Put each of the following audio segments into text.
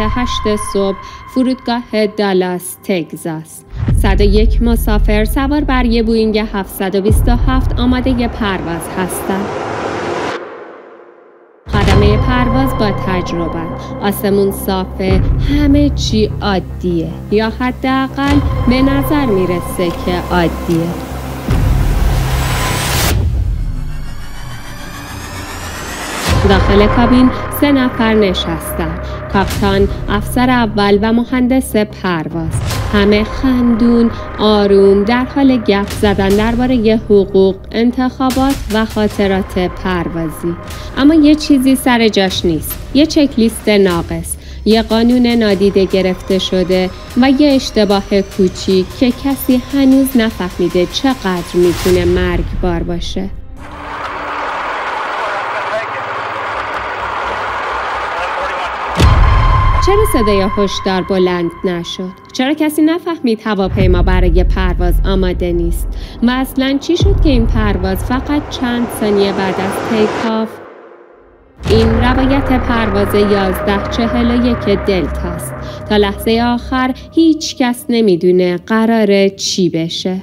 8 صبح فرودگاه دالاس تگزاس. 101 مسافر سوار بر یه بوینگ 727 آماده پرواز هستند. خدمه پرواز با تجربه، آسمون صافه، همه چی عادیه یا حداقل به نظر میرسه که عادیه. داخل کابین 3 نفر نشستن: کاپیتان، افسر اول و مهندس پرواز. همه خندون، آروم، در حال گپ زدن درباره حقوق، انتخابات و خاطرات پروازی. اما یه چیزی سر جاش نیست. یه چک لیست ناقص، یه قانون نادیده گرفته شده و یه اشتباه کوچیک که کسی هنوز نفهمیده چقدر میتونه مرگبار باشه. چرا صدای هشدار بلند نشد؟ چرا کسی نفهمید هواپیما برای پرواز آماده نیست؟ و اصلاً چی شد که این پرواز فقط چند ثانیه بعد از تیک آف؟ این روایت پرواز 1141 دلتاست. تا لحظه آخر هیچ کس نمیدونه قراره چی بشه.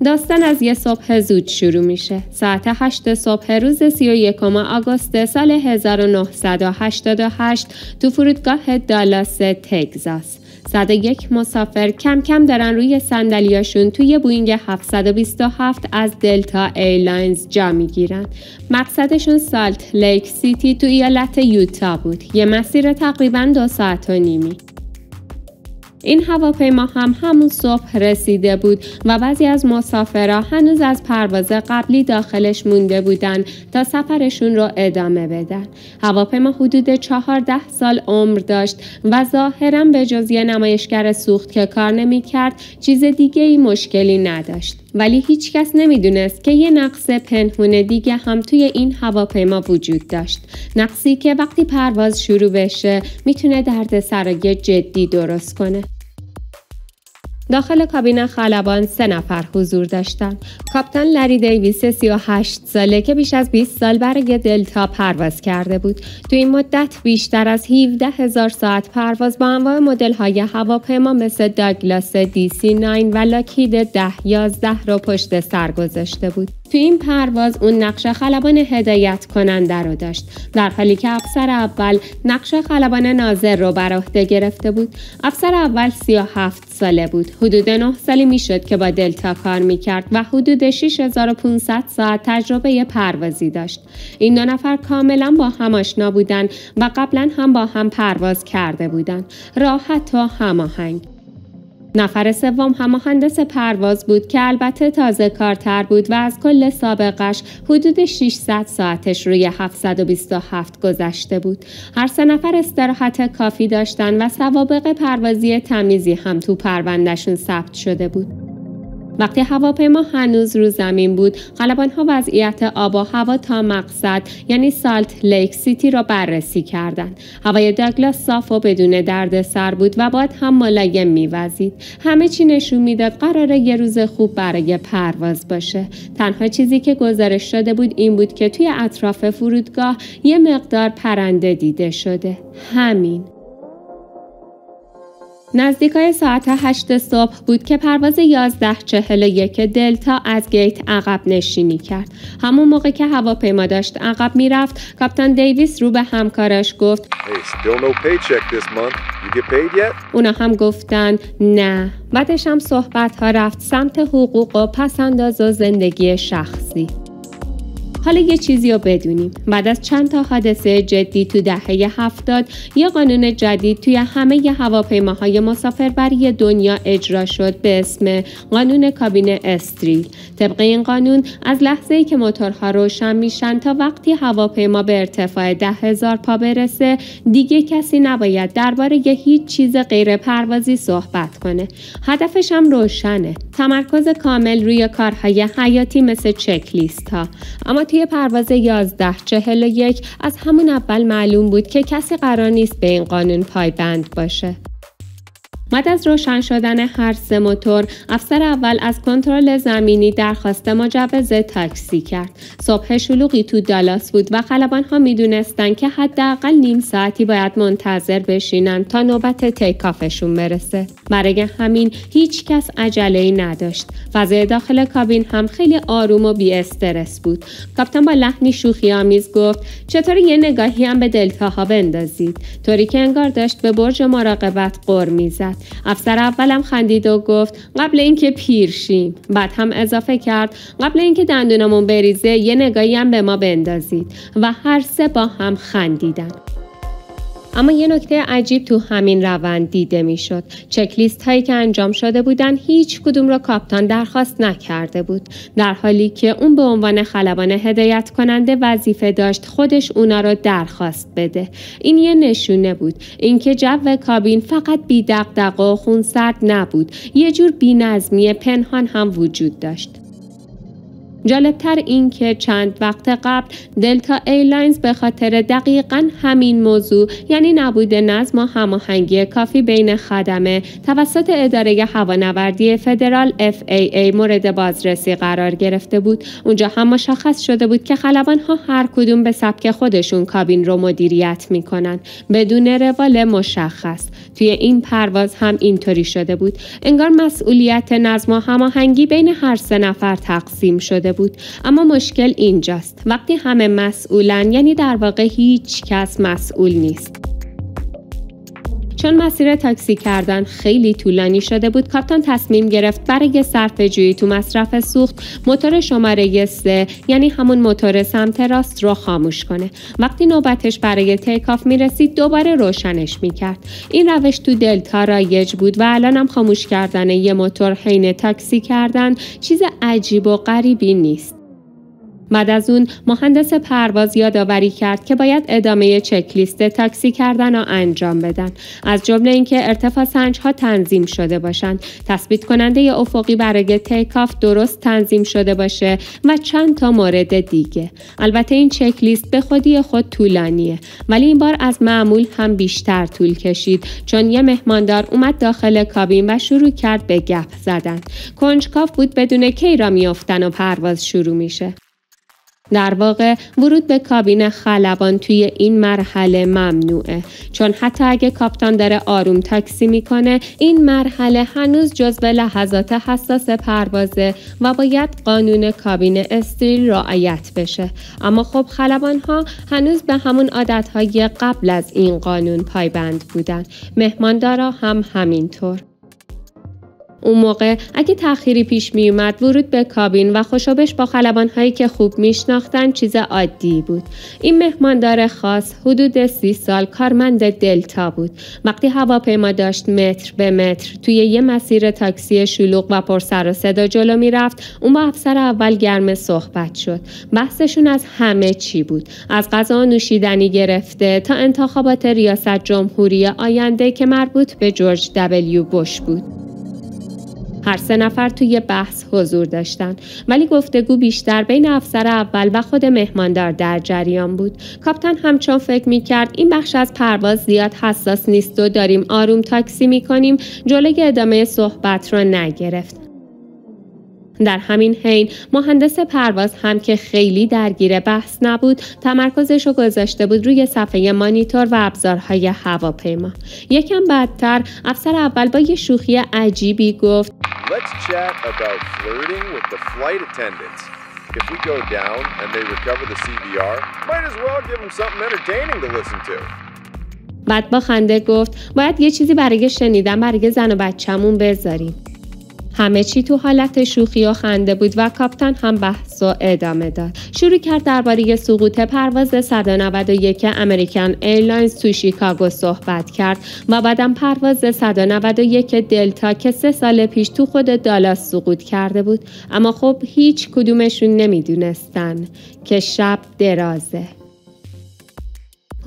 داستان از یه صبح زود شروع میشه. ساعت 8 صبح روز 31 آگوست سال 1988 تو فرودگاه دالاس تگزاس. 101 مسافر کم کم دارن روی صندلیاشون توی بوینگ 727 از دلتا ایرلاینز جا میگیرن. مقصدشون سالت لیک سیتی تو ایالت یوتا بود. یه مسیر تقریباً 2 ساعت و نیمی. این هواپیما هم همون صبح رسیده بود و بعضی از مسافرها هنوز از پرواز قبلی داخلش مونده بودن تا سفرشون رو ادامه بدن. هواپیما حدود 14 سال عمر داشت و ظاهراً به جز یه نمایشگر سوخت که کار نمی‌کرد چیز دیگه‌ای مشکلی نداشت. ولی هیچ کس نمیدونست که یه نقص پنهون دیگه هم توی این هواپیما وجود داشت. نقصی که وقتی پرواز شروع بشه میتونه دردسرای جدی درست کنه. داخل کابین خلبان 3 نفر حضور داشتن. کاپیتان لری دیویس 38 ساله که بیش از 20 سال برای دلتا پرواز کرده بود. تو این مدت بیشتر از 17,000 ساعت پرواز با انواع مدل‌های هواپیما مثل داگلاس DC-9 و لاکهید 1011 رو پشت سر گذاشته بود. تو این پرواز اون نقش خلبان هدایت کننده رو داشت، در حالی که افسر اول نقش خلبان ناظر رو بر عهده گرفته بود. افسر اول 37 ساله بود. حدود 9 سالی میشد که با دلتا کار میکرد و حدود 6500 ساعت تجربه پروازی داشت. این 2 نفر کاملا با هم آشنا بودن و قبلا هم با هم پرواز کرده بودن. راحت و هماهنگ. نفر سوم هم مهندس پرواز بود که البته تازه کارتر بود و از کل سابقش حدود 600 ساعتش روی 727 گذشته بود. هر 3 نفر استراحت کافی داشتن و سوابق پروازی تمیزی هم تو پروندهشون ثبت شده بود. وقتی هواپیما هنوز رو زمین بود، خلبان‌ها وضعیت آب و هوا تا مقصد یعنی سالت لیک سیتی را بررسی کردند. هوای داگلاس صاف و بدون دردسر بود و باد هم ملایم می‌وزید. همه چی نشون میداد قراره یه روز خوب برای پرواز باشه. تنها چیزی که گزارش شده بود این بود که توی اطراف فرودگاه یه مقدار پرنده دیده شده. همین. نزدیکای ساعت 8 صبح بود که پرواز 1141 دلتا از گیت عقب نشینی کرد. همون موقع که هواپیما داشت عقب میرفت، کاپیتان دیویس رو به همکاراش گفت اونا هم گفتن نه. بعدش هم صحبت ها رفت سمت حقوق و پسنداز و زندگی شخصی. حالا یه چیزی رو بدونیم. بعد از چند تا حادثه جدی تو دهه 70 یه قانون جدید توی همه هواپیماهای مسافربری دنیا اجرا شد به اسم قانون کابین استریل. طبق این قانون از لحظه‌ای که موتورها روشن میشن تا وقتی هواپیما به ارتفاع 10,000 پا برسه دیگه کسی نباید درباره هیچ چیز غیر پروازی صحبت کنه. هدفش هم روشنه. تمرکز کامل روی کارهای حیاتی مثل چک لیست ها. اما توی پرواز 1141 از همون اول معلوم بود که کسی قرار نیست به این قانون پایبند باشه. بعد از روشن شدن هر سه موتور، افسر اول از کنترل زمینی درخواست مجوز تاکسی کرد. صبح شلوغی تو دالاس بود و خلبان‌ها میدونستن که حداقل نیم ساعتی باید منتظر بشینن تا نوبت تیکافشون برسه. برای همین هیچ کس عجله‌ای نداشت. فضای داخل کابین هم خیلی آروم و بی استرس بود. کاپیتان با لحنی شوخی‌آمیز گفت: چطور یه نگاهی هم به دلتاها بندازید؟ طوری که انگار داشت به برج مراقبت غر میزد. افسر اولم خندید و گفت: قبل اینکه پیر شیم. بعد هم اضافه کرد: قبل اینکه دندونمون بریزه یه نگاهی هم به ما بندازید. و هر سه با هم خندیدن. اما یه نکته عجیب تو همین روند دیده میشد. چک لیست هایی که انجام شده بودن هیچ کدوم را کاپیتان درخواست نکرده بود، در حالی که اون به عنوان خلبان هدایت کننده وظیفه داشت خودش اونا رو درخواست بده. این یه نشونه بود اینکه جو کابین فقط بی دغدغه و خونسرد نبود، یه جور بی‌نظمی پنهان هم وجود داشت. جالبتر این که چند وقت قبل دلتا ایرلاینز به خاطر دقیقاً همین موضوع، یعنی نبود نظم و هماهنگی کافی بین خدمه توسط اداره هوانوردی فدرال FAA مورد بازرسی قرار گرفته بود. اونجا هم مشخص شده بود که خلبان‌ها هر کدوم به سبک خودشون کابین رو مدیریت میکنن بدون روال مشخص. توی این پرواز هم اینطوری شده بود. انگار مسئولیت نظم و هماهنگی بین هر سه نفر تقسیم شده بود. اما مشکل اینجاست: وقتی همه مسئولن، یعنی در واقع هیچ کس مسئول نیست. چون مسیر تاکسی کردن خیلی طولانی شده بود، کاپیتان تصمیم گرفت برای صرفه‌جویی تو مصرف سوخت موتور شماره 3، یعنی همون موتور سمت راست رو خاموش کنه. وقتی نوبتش برای تیکاف میرسید دوباره روشنش میکرد. این روش تو دلتا رایج بود و الانم خاموش کردن یه موتور حین تاکسی کردن چیز عجیب و غریبی نیست. بعد از اون مهندس پرواز یادآوری کرد که باید ادامه چک لیست تاکسی کردن رو انجام بدن، از جمله اینکه ارتفاع سنج‌ها تنظیم شده باشند، تثبیت کننده افقی برای تیکاف درست تنظیم شده باشه و چند تا مورد دیگه. البته این چک لیست به خودی خود طولانیه، ولی این بار از معمول هم بیشتر طول کشید، چون یه مهماندار اومد داخل کابین و شروع کرد به گپ زدن. کنجکاو بود بدون کی را میافتن و پرواز شروع میشه. در واقع ورود به کابین خلبان توی این مرحله ممنوعه، چون حتی اگه کاپیتان داره آروم تاکسی میکنه، این مرحله هنوز جزو لحظات حساس پروازه و باید قانون کابین استریل رعایت بشه. اما خب خلبان‌ها هنوز به همون عادت‌های قبل از این قانون پایبند بودن. مهماندارا هم همینطور. اون موقع اگه تأخیری پیش می اومد، ورود به کابین و خوشابش با خلبان‌هایی که خوب میشناختن چیز عادی بود. این مهماندار خاص حدود 30 سال کارمند دلتا بود. وقتی هواپیما داشت متر به متر توی یه مسیر تاکسی شلوغ و پر سر و صدا جلو میرفت، اون با افسر اول گرم صحبت شد. بحثشون از همه چی بود، از غذا و نوشیدنی گرفته تا انتخابات ریاست جمهوری آینده که مربوط به جورج دبلیو بوش بود. هر سه نفر توی بحث حضور داشتن، ولی گفتگو بیشتر بین افسر اول و خود مهماندار در جریان بود. کاپیتان همچون فکر می‌کرد این بخش از پرواز زیاد حساس نیست و داریم آروم تاکسی می‌کنیم، جلوی ادامه صحبت رو نگرفت. در همین حین مهندس پرواز هم که خیلی درگیر بحث نبود، تمرکزش رو گذاشته بود روی صفحه مانیتور و ابزارهای هواپیما. یکم بعدتر افسر اول با یه شوخی عجیبی گفت: Let's chat about flirting with the flight attendants. If we go down and they recover the CVR, might as well give them something entertaining to listen to. بعد با خنده گفت: باید یه چیزی برای شنیدن برای زن و بچه‌مون بذاریم. همه چی تو حالت شوخی و خنده بود و کاپیتان هم بحث و ادامه داد. شروع کرد درباره سقوط پرواز 191 امریکن ایرلاینز تو شیکاگو صحبت کرد و بعدم پرواز 191 دلتا که 3 سال پیش تو خود دالاس سقوط کرده بود. اما خب هیچ کدومشون نمیدونستن که شب درازه.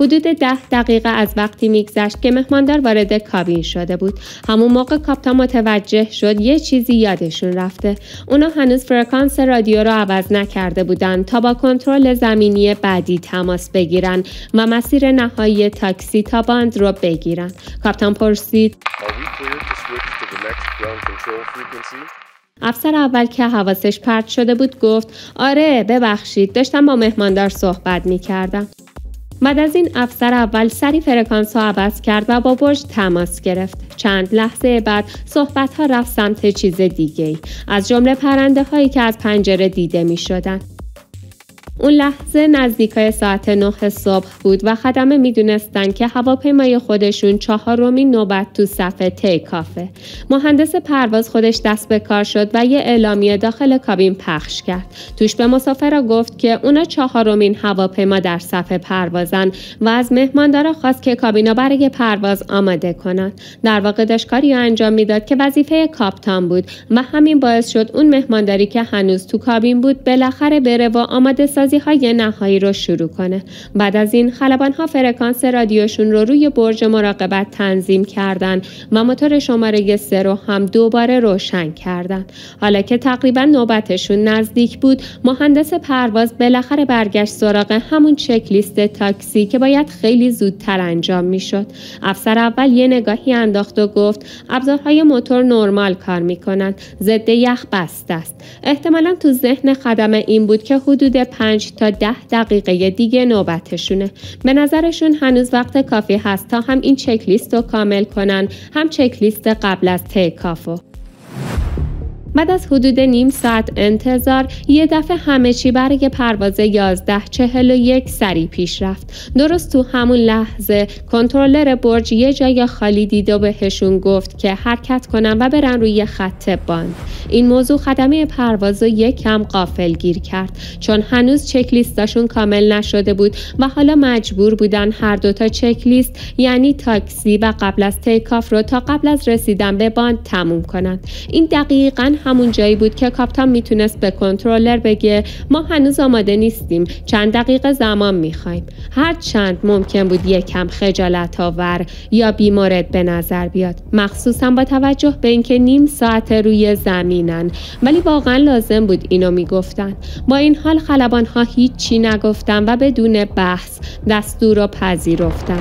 حدود 10 دقیقه از وقتی میگذشت که مهماندار وارد کابین شده بود. همون موقع کاپیتان متوجه شد یه چیزی یادشون رفته. اونا هنوز فرکانس رادیو رو عوض نکرده بودن تا با کنترل زمینی بعدی تماس بگیرن و مسیر نهایی تاکسی تا باند رو بگیرن. کاپیتان پرسید: افسر اول که حواسش پرت شده بود گفت: آره ببخشید، داشتم با مهماندار صحبت می‌کردم. بعد از این افسر اول سری فرکانس ها عوض کرد و با برج تماس گرفت. چند لحظه بعد صحبت ها رفت سمت چیز دیگه‌ای، از جمله پرنده هایی که از پنجره دیده می شدن. اون لحظه نزدیکای ساعت 9 صبح بود و خدمه میدونستن که هواپیمای خودشون 4مین نوبت تو صف تیکافه. مهندس پرواز خودش دست به کار شد و یه اعلامیه داخل کابین پخش کرد. توش به مسافرها گفت که اونا 4مین هواپیما در صف پروازن و از مهماندارا خواست که کابینا برای پرواز آماده کنن. در واقع داشت کاری انجام میداد که وظیفه کاپیتان بود و همین باعث شد اون مهمانداری که هنوز تو کابین بود بالاخره بره و آماده های نهایی رو شروع کنه. بعد از این خلبان‌ها فرکانس رادیوشون رو روی برج مراقبت تنظیم کردن و موتور شماره 3 رو هم دوباره روشن کردن. حالا که تقریبا نوبتشون نزدیک بود، مهندس پرواز بالاخره برگشت سراغ همون چک لیست تاکسی که باید خیلی زودتر انجام میشد. افسر اول یه نگاهی انداخت و گفت: ابزارهای موتور نرمال کار میکنن، ضد یخ بسته است. احتمالاً تو ذهن خدمه این بود که حدود 5 تا 10 دقیقه دیگه نوبتشونه. به نظرشون هنوز وقت کافی هست تا هم این چک لیست رو کامل کنن، هم چک لیست قبل از تیکافو. بعد از حدود نیم ساعت انتظار، یه دفعه همه چی برای پرواز 11:41 سریع پیش رفت. درست تو همون لحظه کنترلر برج یه جای خالی دید و بهشون گفت که حرکت کنن و برن روی خط باند. این موضوع خدمه پرواز رو یکم غافلگیر کرد، چون هنوز چک لیستاشون کامل نشده بود و حالا مجبور بودن هر دوتا چک لیست، یعنی تاکسی و قبل از تیکاف رو تا قبل از رسیدن به باند تموم کنن. این دقیقاً همون جایی بود که کاپیتان میتونست به کنترلر بگه: ما هنوز آماده نیستیم، چند دقیقه زمان میخوایم. هر چند ممکن بود یکم خجالت آور یا بیمورد به نظر بیاد، مخصوصا با توجه به اینکه نیم ساعت روی زمینن، ولی واقعا لازم بود اینو میگفتن. با این حال خلبان‌ها هیچی نگفتن و بدون بحث دستور رو پذیرفتن.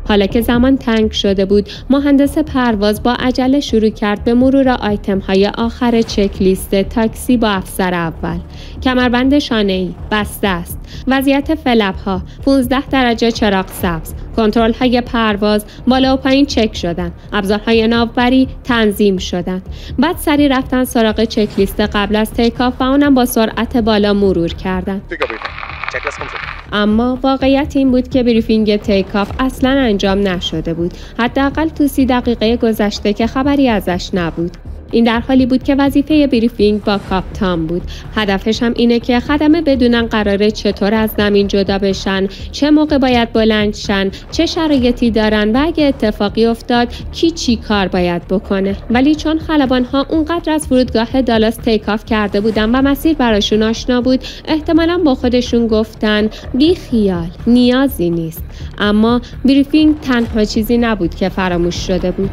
حالا که زمان تنگ شده بود، مهندس پرواز با عجله شروع کرد به مرور آیتم‌های آخر چک لیست تاکسی با افسر اول. کمربند شانه‌ای بسته است. وضعیت فلپ‌ها 15 درجه چراغ سبز. کنترل‌های پرواز بالا و پایین چک شدن. ابزارهای ناوبری تنظیم شدند. بعد سری رفتن سراغ چک لیست قبل از تیکاف و اونم با سرعت بالا مرور کردن. اما واقعیت این بود که بریفینگ تیکاف اصلاً انجام نشده بود. حداقل تو 30 دقیقه گذشته که خبری ازش نبود. این در حالی بود که وظیفه بریفینگ با کاپیتان بود. هدفش هم اینه که خدمه بدونن قراره چطور از زمین جدا بشن، چه موقع باید بلند شن، چه شرایطی دارن و اگه اتفاقی افتاد کی چی کار باید بکنه. ولی چون خلبان‌ها اونقدر از فرودگاه دالاس تیکاف کرده بودن و مسیر براشون آشنا بود، احتمالاً با خودشون گفتن بی خیال، نیازی نیست. اما بریفینگ تنها چیزی نبود که فراموش شده بود.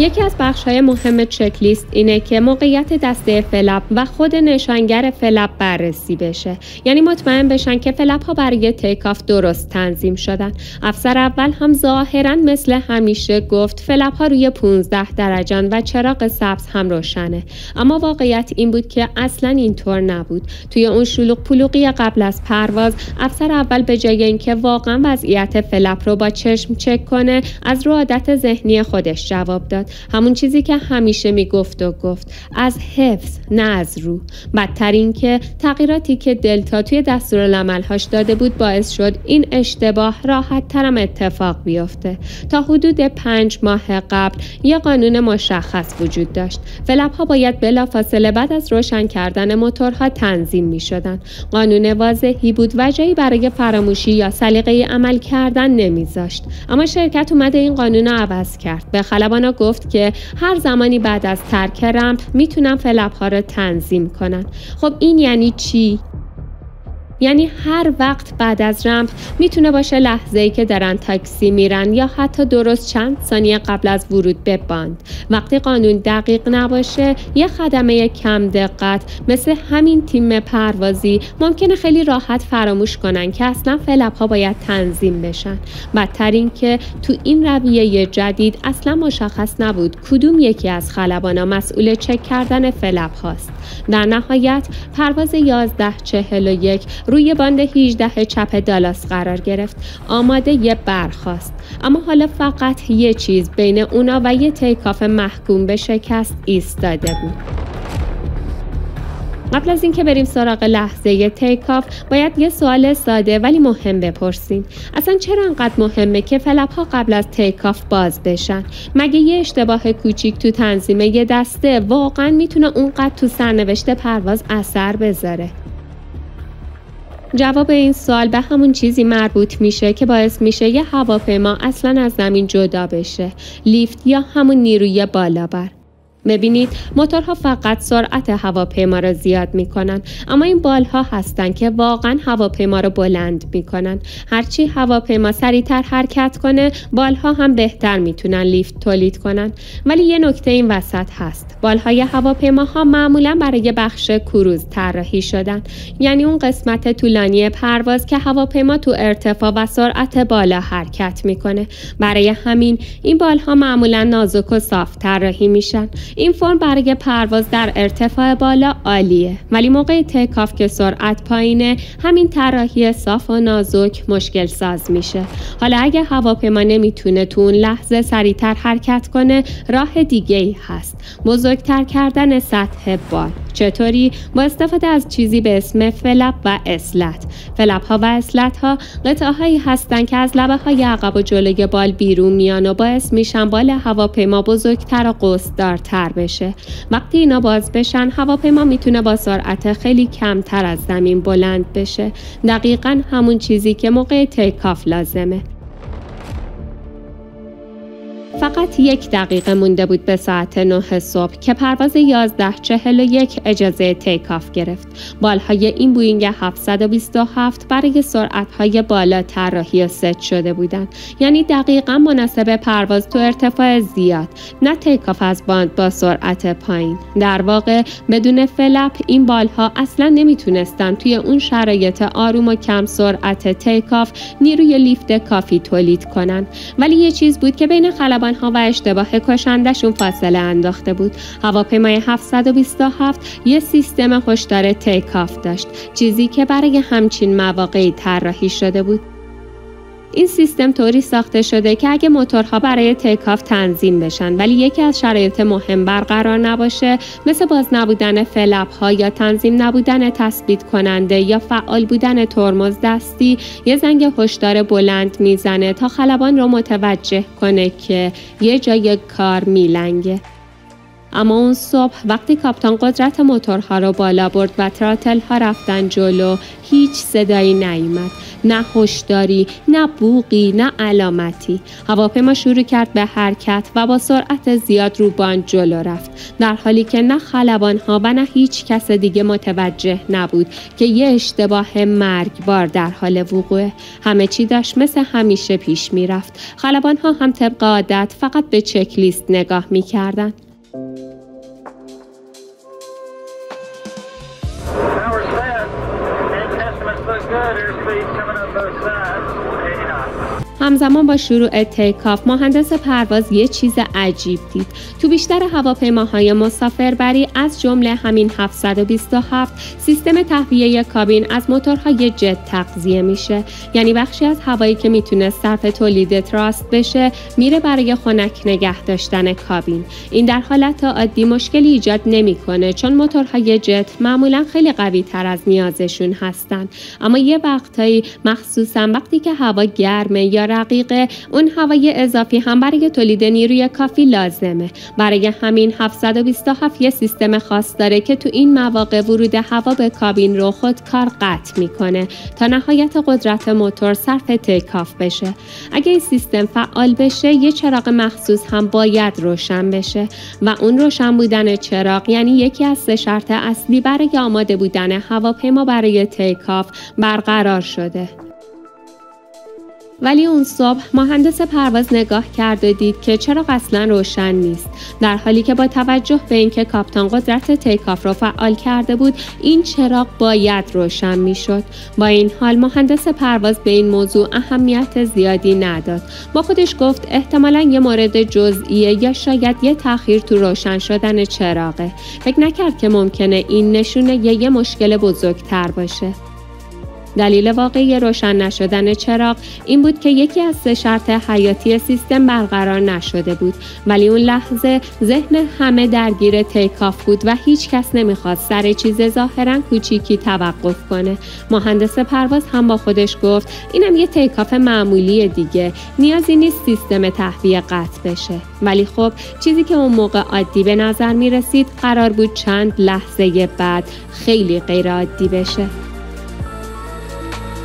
یکی از بخش‌های مهم چک لیست اینه که موقعیت دسته فلپ و خود نشانگر فلپ بررسی بشه. یعنی مطمئن بشن که فلپ‌ها برای تیکاف درست تنظیم شدن. افسر اول هم ظاهراً مثل همیشه گفت فلپ‌ها روی 15 درجه‌ن و چراغ سبز هم روشنه. اما واقعیت این بود که اصلاً اینطور نبود. توی اون شلوغ پلوغی قبل از پرواز، افسر اول به جای اینکه واقعاً وضعیت فلپ رو با چشم چک کنه، از رو عادت ذهنی خودش جواب داد. همون چیزی که همیشه میگفت و گفت، از حفظ نه از رو. بدتر این که تغییراتی که دلتا توی دستورالعمل‌هاش داده بود باعث شد این اشتباه راحت ترم اتفاق بیفته. تا حدود 5 ماه قبل یه قانون مشخص وجود داشت. فلپ‌ها باید بلافاصله بعد از روشن کردن موتورها تنظیم می‌شدن. قانون واضحی بود و جایی برای فراموشی یا سلیقه عمل کردن نمیذاشت. اما شرکت اومده این قانون رو عوض کرد. به خلبانا گفت که هر زمانی بعد از ترک رمپ میتونن فلپ‌ها رو تنظیم کنن. خب این یعنی چی؟ یعنی هر وقت بعد از رمپ میتونه باشه لحظه‌ای که دارن تاکسی میرن یا حتی درست چند ثانیه قبل از ورود به باند. وقتی قانون دقیق نباشه، یه خدمه کم دقت مثل همین تیم پروازی ممکنه خیلی راحت فراموش کنن که اصلا فلپ‌ها باید تنظیم بشن. بدتر این که تو این رویه جدید اصلا مشخص نبود کدوم یکی از خلبانا مسئول چک کردن فلپ هاست. در نهایت پرواز 1141 روی باند 18 چپ دالاس قرار گرفت، آماده یه برخاست. اما حالا فقط یه چیز بین اونا و یه تیکاف محکوم به شکست ایستاده بود. قبل از اینکه بریم سراغ لحظه تیکاف، باید یه سوال ساده ولی مهم بپرسیم. اصلا چرا انقدر مهمه که فلپ‌ها قبل از تیکاف باز بشن؟ مگه یه اشتباه کوچیک تو تنظیم یه دسته واقعا میتونه اونقدر تو سرنوشت پرواز اثر بذاره؟ جواب این سوال به همون چیزی مربوط میشه که باعث میشه یه هواپیما اصلا از زمین جدا بشه، لیفت یا همون نیروی بالابر. ببینید، موتورها فقط سرعت هواپیما را زیاد میکنن، اما این بالها هستن که واقعا هواپیما را بلند میکنن. هرچی هواپیما سریعتر حرکت کنه، بالها هم بهتر میتونن لیفت تولید کنن. ولی یه نکته این وسط هست، بالهای هواپیماها معمولا برای بخش کروز طراحی شدن، یعنی اون قسمت طولانی پرواز که هواپیما تو ارتفاع و سرعت بالا حرکت میکنه. برای همین این بالها معمولا نازک و صاف طراحی میشن. این فرم برای پرواز در ارتفاع بالا عالیه، ولی موقع تیکاف که سرعت پایینه، همین طراحی صاف و نازک مشکل ساز میشه. حالا اگه هواپیما نمیتونه تو اون لحظه سریعتر حرکت کنه، راه دیگه‌ای هست: بزرگتر کردن سطح بال. چطوری؟ با استفاده از چیزی به اسم فلپ و اسلت. فلپ ها و اسلت ها قطعه هایی هستن که از لبه های عقب و جلوی بال بیرون میان و باعث میشن بال هواپیما بزرگتر و قوس‌دارتر بشه. وقتی اینا باز بشن، هواپیما میتونه با سرعت خیلی کمتر از زمین بلند بشه. دقیقاً همون چیزی که موقع تیکاف لازمه. فقط 1 دقیقه مونده بود به ساعت 9 صبح که پرواز 1141 اجازه تیکاف گرفت. بالهای این بوینگ 727 برای سرعت‌های بالا طراحی و ست شده بودند، یعنی دقیقاً مناسب پرواز تو ارتفاع زیاد، نه تیکاف از باند با سرعت پایین. در واقع بدون فلپ این بالها اصلاً نمیتونستن توی اون شرایط آروم و کم سرعت تیکاف نیروی لیفت کافی تولید کنن. ولی یه چیز بود که بین خلبان ها و اشتباه کشندشون فاصله انداخته بود. هواپیمای 727 یه سیستم هشدار تیکاف داشت، چیزی که برای همچین مواقعی طراحی شده بود. این سیستم طوری ساخته شده که اگه موتورها برای تیکاف تنظیم بشن ولی یکی از شرایط مهم برقرار نباشه، مثل باز نبودن فلپ ها یا تنظیم نبودن تثبیت کننده یا فعال بودن ترمز دستی، یه زنگ هشدار بلند میزنه تا خلبان رو متوجه کنه که یه جای کار میلنگه. اما اون صبح وقتی کاپیتان قدرت موتورها رو بالا برد و تراتل ها رفتن جلو، هیچ صدایی نیامد، نه هشداری، نه بوقی، نه علامتی. هواپیما شروع کرد به حرکت و با سرعت زیاد رو باند جلو رفت، در حالی که نه خلبان ها و نه هیچ کس دیگه متوجه نبود که یه اشتباه مرگبار در حال وقوعه. همه چی داشت مثل همیشه پیش می رفت. خلبان ها هم طبق عادت فقط به چک لیست نگاه می کردن. همزمان با شروع تیکاف، مهندس پرواز یه چیز عجیب دید. تو بیشتر هواپیماهای مسافربری از جمله همین 727 سیستم تهویه کابین از موتورهای جت تغذیه میشه، یعنی بخشی از هوایی که میتونه صرف تولید تراست بشه میره برای خنک نگه داشتن کابین. این در حالت عادی مشکلی ایجاد نمیکنه، چون موتورهای جت معمولا خیلی قوی تر از نیازشون هستن. اما یه وقتایی، مخصوصا وقتی که هوا گرمه یا دقیقه اون هوای اضافی هم برای تولید نیروی کافی لازمه. برای همین 727 یه سیستم خاص داره که تو این مواقع ورود هوا به کابین رو خودکار قطع میکنه تا نهایت قدرت موتور صرف تیکاف بشه. اگه این سیستم فعال بشه یه چراغ مخصوص هم باید روشن بشه و اون روشن بودن چراغ یعنی یکی از 3 شرط اصلی برای آماده بودن هواپیما برای تیکاف برقرار شده. ولی اون صبح مهندس پرواز نگاه کرد و دید که چراغ اصلا روشن نیست، در حالی که با توجه به اینکه کاپیتان قدرت تیکاف رو فعال کرده بود این چراغ باید روشن میشد. با این حال مهندس پرواز به این موضوع اهمیت زیادی نداد. با خودش گفت احتمالاً یه مورد جزئیه یا شاید یه تأخیر تو روشن شدن چراغه. فکر نکرد که ممکنه این نشونه یه مشکل بزرگتر باشه. دلیل واقعی روشن نشدن چراغ این بود که یکی از 3 شرط حیاتی سیستم برقرار نشده بود، ولی اون لحظه ذهن همه درگیر تیکاف بود و هیچ کس نمیخواست سر چیز ظاهراً کوچیکی توقف کنه. مهندس پرواز هم با خودش گفت اینم یه تیکاف معمولی دیگه، نیازی نیست سیستم تهویه قطع بشه. ولی خب چیزی که اون موقع عادی به نظر میرسید قرار بود چند لحظه بعد خیلی غیر عادی بشه.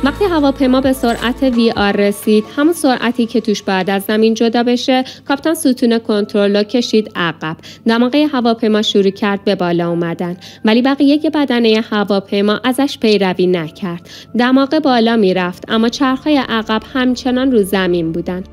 وقتی هواپیما به سرعت VR رسید، همون سرعتی که توش بعد از زمین جدا بشه، کاپیتان ستون کنترل رو کشید عقب. دماغه هواپیما شروع کرد به بالا اومدن، ولی بقیه بدنه هواپیما ازش پیروی نکرد. دماغه بالا میرفت، اما چرخهای عقب همچنان رو زمین بودن.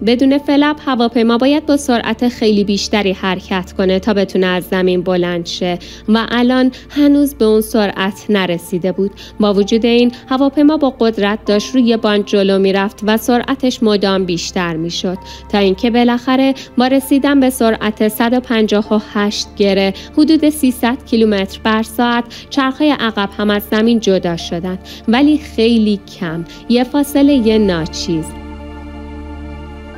بدون فلپ هواپیما باید با سرعت خیلی بیشتری حرکت کنه تا بتونه از زمین بلند شه و الان هنوز به اون سرعت نرسیده بود. با وجود این هواپیما با قدرت داشت روی باند جلو میرفت و سرعتش مدام بیشتر میشد تا اینکه بالاخره با رسیدن به سرعت 158 گره حدود 300 کیلومتر بر ساعت چرخهای عقب هم از زمین جدا شدن، ولی خیلی کم، یه فاصله ناچیز.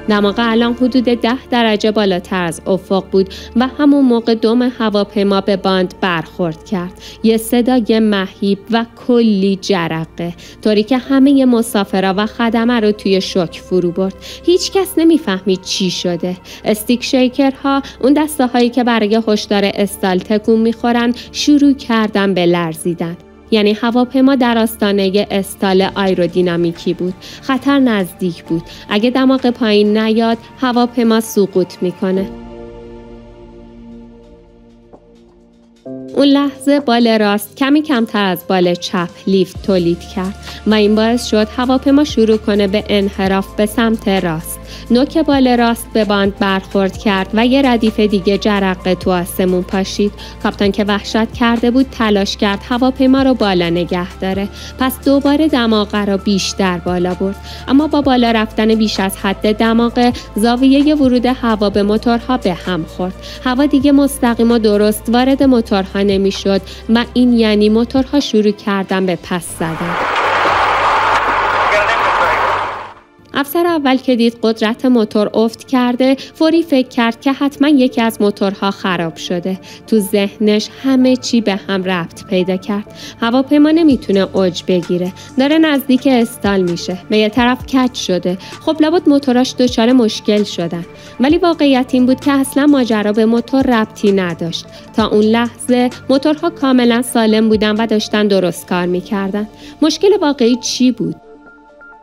دماغه الان حدود 10 درجه بالاتر از افق بود و همون موقع دم هواپیما به باند برخورد کرد. یه صدای مهیب و کلی جرقه، طوری که همه مسافرها و خدمه رو توی شوک فرو برد. هیچ کس نمیفهمید چی شده. استیک شیکرها، اون دسته هایی که برای هشدار استال تکون میخورن، شروع کردن به لرزیدن. یعنی هواپیما در آستانه استال آیرودینامیکی بود. خطر نزدیک بود. اگه دماغ پایین نیاد، هواپیما سقوط میکنه. اون لحظه بال راست کمی کمتر از بال چپ لیفت تولید کرد و این باعث شد هواپیما شروع کنه به انحراف به سمت راست. نوک بال راست به باند برخورد کرد و یه ردیف دیگه جرقه تو آسمون پاشید. کاپیتان که وحشت کرده بود تلاش کرد هواپیما رو بالا نگه داره. پس دوباره دماغه رو بیشتر بالا برد، اما با بالا رفتن بیش از حد دماغه زاویه ورود هوا به موتورها به هم خورد. هوا دیگه مستقیم و درست وارد موتورها نمیشد و این یعنی موتورها شروع کردن به پس زدن. افسر اول که دید قدرت موتور افت کرده، فوری فکر کرد که حتما یکی از موتورها خراب شده. تو ذهنش همه چی به هم ربط پیدا کرد. هواپیما نمیتونه اوج بگیره، داره نزدیک استال میشه، به یه طرف کج شده. خب لابد موتوراش دچار مشکل شدن. ولی واقعیت این بود که اصلا ماجرا به موتور ربطی نداشت. تا اون لحظه موتورها کاملا سالم بودن و داشتن درست کار میکردن. مشکل واقعی چی بود؟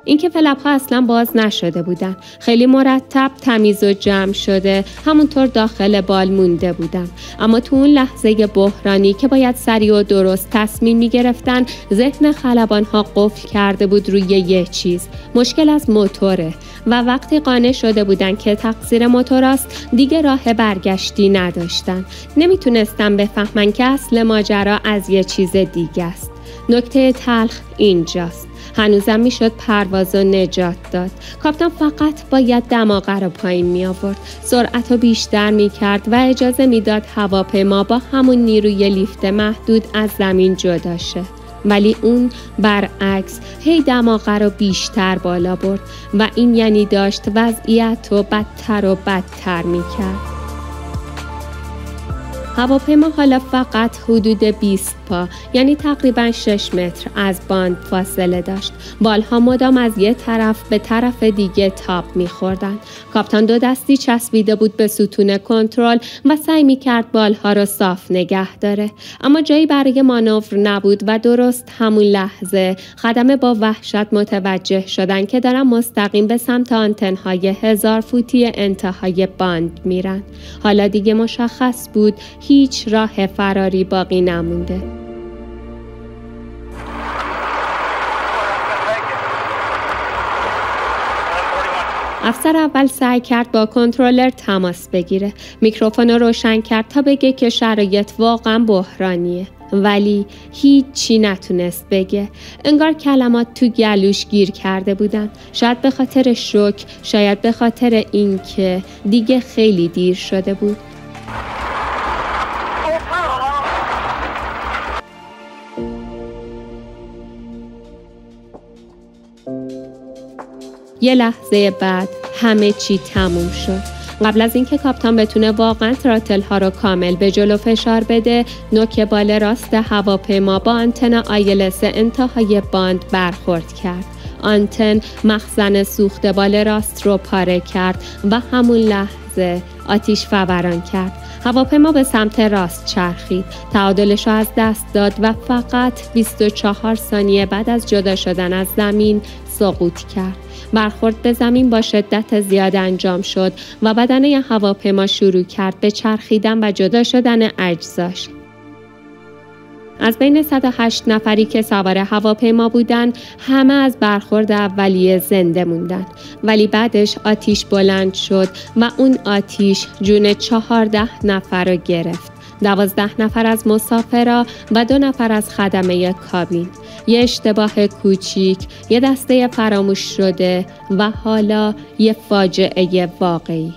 اینکه فلپ‌ها اصلا باز نشده بودن، خیلی مرتب تمیز و جمع شده، همونطور داخل بال مونده بودن. اما تو اون لحظه بحرانی که باید سریع و درست تصمیم می‌گرفتن، ذهن خلبان‌ها قفل کرده بود روی یه چیز، مشکل از موتوره. و وقتی قانع شده بودن که تقصیر موتور است، دیگه راه برگشتی نداشتن. نمیتونستن بفهمن که اصل ماجرا از یه چیز دیگه است. نکته تلخ اینجاست. هنوزم میشد پرواز و نجات داد. کاپیتان فقط باید دماغه رو پایین می آورد، سرعت رو بیشتر می کرد و اجازه میداد هواپیما با همون نیروی لیفت محدود از زمین جدا شه. ولی اون برعکس هی دماغه رو بیشتر بالا برد و این یعنی داشت وضعیت رو بدتر و بدتر می کرد. هواپیما حالا فقط حدود 20 پا یعنی تقریباً 6 متر از باند فاصله داشت. بالها مدام از یه طرف به طرف دیگه تاب می‌خوردن. کاپیتان 2 دستی چسبیده بود به ستون کنترل و سعی می‌کرد بالها رو صاف نگه داره. اما جایی برای مانور نبود و درست همون لحظه خدمه با وحشت متوجه شدن که دارن مستقیم به سمت آنتن‌های 1000 فوتی انتهای باند میرن. حالا دیگه مشخص بود هیچ راه فراری باقی نمونده. افسر اول سعی کرد با کنترلر تماس بگیره. میکروفون رو روشن کرد تا بگه که شرایط واقعا بحرانیه. ولی هیچی نتونست بگه. انگار کلمات تو گلوش گیر کرده بودن. شاید به خاطر شوک، شاید به خاطر اینکه دیگه خیلی دیر شده بود. یه لحظه بعد همه چی تموم شد. قبل از اینکه کاپیتان بتونه واقعا تراتل ها رو کامل به جلو فشار بده، نوک بال راست هواپیما با آنتن آیلس انتهای باند برخورد کرد. آنتن مخزن سوخت بال راست رو پاره کرد و همون لحظه آتش فوران کرد. هواپیما به سمت راست چرخید، تعادلش رو از دست داد و فقط 24 ثانیه بعد از جدا شدن از زمین سقوط کرد. برخورد به زمین با شدت زیاد انجام شد و بدنه هواپیما شروع کرد به چرخیدن و جدا شدن اجزاش. از بین 108 نفری که سوار هواپیما بودن، همه از برخورد اولیه زنده موندن. ولی بعدش آتش بلند شد و اون آتش جون 14 نفر رو گرفت. 12 نفر از مسافرا و 2 نفر از خدمه کابین. یه اشتباه کوچیک، یه دسته فراموش شده و حالا یه فاجعه واقعی.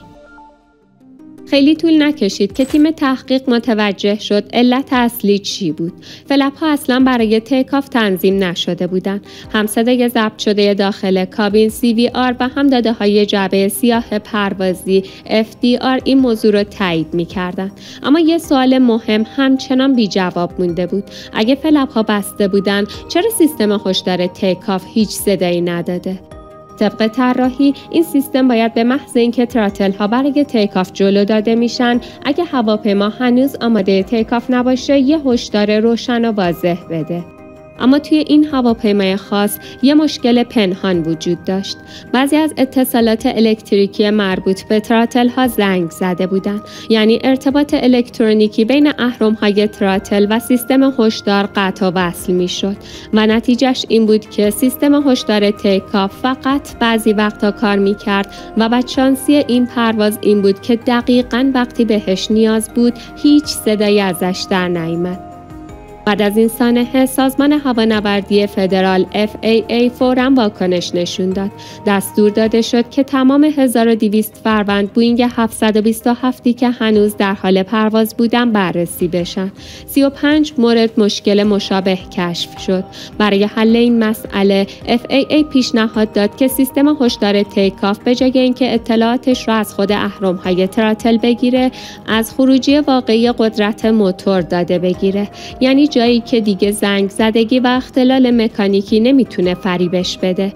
خیلی طول نکشید که تیم تحقیق متوجه شد علت اصلی چی بود. فلپ‌ها اصلا برای تیکاف تنظیم نشده بودن. هم صدای ضبط شده داخل کابین CVR و هم داده‌های جعبه سیاه پروازی FDR این موضوع رو تایید می‌کردن. اما یه سوال مهم همچنان بی جواب مونده بود. اگه فلپ‌ها بسته بودن، چرا سیستم هشدار تیکاف هیچ صدایی نداده؟ طبق طراحی این سیستم باید به محض اینکه تراتل ها برای تیکاف جلو داده میشن، اگه هواپیما هنوز آماده تیکاف نباشه یه هشدار روشن و واضح بده. اما توی این هواپیمای خاص یه مشکل پنهان وجود داشت. بعضی از اتصالات الکتریکی مربوط به تراتل ها زنگ زده بودن. یعنی ارتباط الکترونیکی بین اهرم‌های تراتل و سیستم هشدار قطع و وصل میشد و نتیجهش این بود که سیستم هشدار تیکاف فقط بعضی وقتا کار میکرد و بدشانسی این پرواز این بود که دقیقاً وقتی بهش نیاز بود هیچ صدایی ازش در نیامد. بعد از این سانحه سازمان هوانوردی فدرال FAA فوراً واکنش نشون داد. دستور داده شد که تمام 1200 فروند بوینگ 727 که هنوز در حال پرواز بودن بررسی بشن. 35 مورد مشکل مشابه کشف شد. برای حل این مسئله FAA پیشنهاد داد که سیستم هشدار تیکاف به جای اینکه اطلاعاتش را از خود اهرم‌های تراتل بگیره، از خروجی واقعی قدرت موتور داده بگیره. یعنی جایی که دیگه زنگ زدگی و اختلال مکانیکی نمیتونه فریبش بده.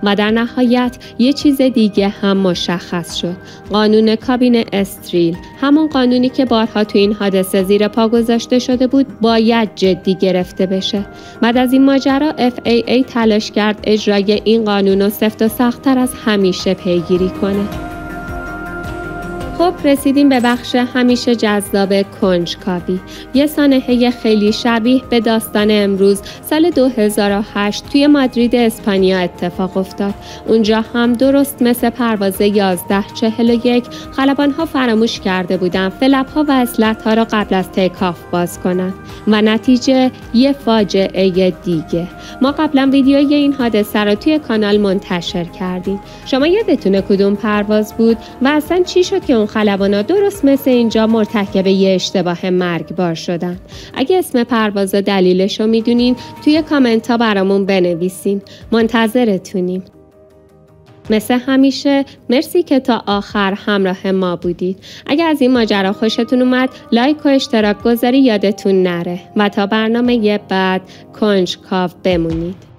و در نهایت یه چیز دیگه هم مشخص شد. قانون کابین استریل، همون قانونی که بارها تو این حادثه زیر پا گذاشته شده بود، باید جدی گرفته بشه. بعد از این ماجرا FAA تلاش کرد اجرای این قانون رو سفت و سخت‌تر از همیشه پیگیری کنه. خب رسیدیم به بخش همیشه جذاب کنجکاوی. یه سانحه خیلی شبیه به داستان امروز سال 2008 توی مادرید اسپانیا اتفاق افتاد. اونجا هم درست مثل پرواز 1141 خلبان‌ها فراموش کرده بودن فلپ‌ها و اسلحه‌ها را قبل از تیکاف باز کنن و نتیجه یه فاجعه دیگه. ما قبلا ویدیوی این حادثه رو توی کانال منتشر کردیم. شما یادتونه کدوم پرواز بود و اصلا چی شد که اون خلبانا درست مثل اینجا مرتکب یه اشتباه مرگبار شدن؟ اگه اسم پرواز و دلیلش رو میدونین توی کامنت ها برامون بنویسین. منتظرتونیم. مثل همیشه مرسی که تا آخر همراه ما بودید. اگر از این ماجرا خوشتون اومد لایک و اشتراک گذاری یادتون نره و تا برنامه بعد کنجکاو بمونید.